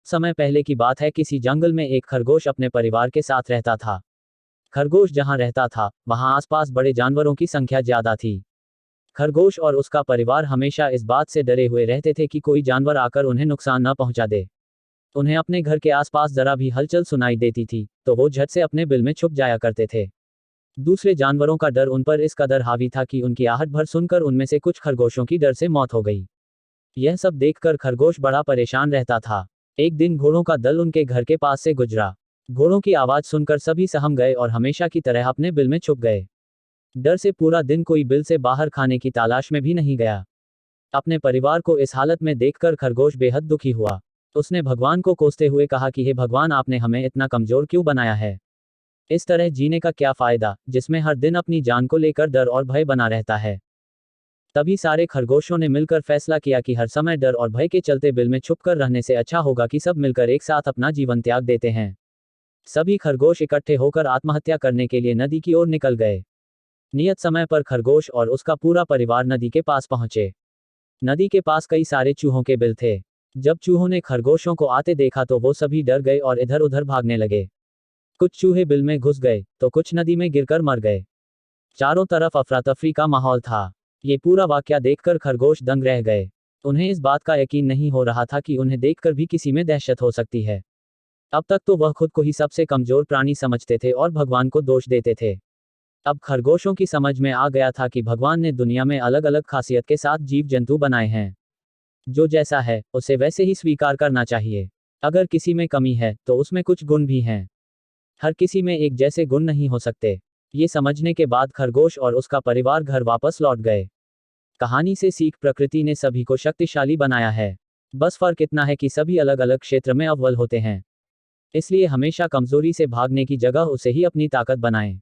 समय पहले की बात है, किसी जंगल में एक खरगोश अपने परिवार के साथ रहता था। खरगोश जहां रहता था, वहां आसपास बड़े जानवरों की संख्या ज्यादा थी। खरगोश और उसका परिवार हमेशा इस बात से डरे हुए रहते थे कि कोई जानवर आकर उन्हें नुकसान न पहुंचा दे। उन्हें अपने घर के आसपास जरा भी हलचल सुनाई देती थी, तो वो झट से अपने बिल में छुप जाया करते थे। दूसरे जानवरों का डर उन पर इस कदर हावी था कि उनकी आहट भर सुनकर उनमें से कुछ खरगोशों की डर से मौत हो गई। यह सब देखकर खरगोश बड़ा परेशान रहता था। एक दिन घोड़ों का दल उनके घर के पास से गुजरा। घोड़ों की आवाज सुनकर सभी सहम गए और हमेशा की तरह अपने बिल में छुप गए। डर से पूरा दिन कोई बिल से बाहर खाने की तलाश में भी नहीं गया। अपने परिवार को इस हालत में देखकर खरगोश बेहद दुखी हुआ। उसने भगवान को कोसते हुए कहा कि हे भगवान, आपने हमें इतना कमजोर क्यों बनाया है? इस तरह जीने का क्या फायदा, जिसमें हर दिन अपनी जान को लेकर डर और भय बना रहता है। तभी सारे खरगोशों ने मिलकर फैसला किया कि हर समय डर और भय के चलते बिल में छुपकर रहने से अच्छा होगा कि सब मिलकर एक साथ अपना जीवन त्याग देते हैं। सभी खरगोश इकट्ठे होकर आत्महत्या करने के लिए नदी की ओर निकल गए। नियत समय पर खरगोश और उसका पूरा परिवार नदी के पास पहुंचे। नदी के पास कई सारे चूहों के बिल थे। जब चूहों ने खरगोशों को आते देखा तो वो सभी डर गए और इधर उधर भागने लगे। कुछ चूहे बिल में घुस गए, तो कुछ नदी में गिरकर मर गए। चारों तरफ अफरा तफरी का माहौल था। ये पूरा वाकया देखकर खरगोश दंग रह गए। उन्हें इस बात का यकीन नहीं हो रहा था कि उन्हें देखकर भी किसी में दहशत हो सकती है। अब तक तो वह खुद को ही सबसे कमजोर प्राणी समझते थे और भगवान को दोष देते थे। अब खरगोशों की समझ में आ गया था कि भगवान ने दुनिया में अलग अलग खासियत के साथ जीव जंतु बनाए हैं। जो जैसा है, उसे वैसे ही स्वीकार करना चाहिए। अगर किसी में कमी है, तो उसमें कुछ गुण भी हैं। हर किसी में एक जैसे गुण नहीं हो सकते। ये समझने के बाद खरगोश और उसका परिवार घर वापस लौट गए। कहानी से सीख, प्रकृति ने सभी को शक्तिशाली बनाया है। बस फर्क इतना है कि सभी अलग अलग क्षेत्र में अव्वल होते हैं। इसलिए हमेशा कमजोरी से भागने की जगह उसे ही अपनी ताकत बनाएं।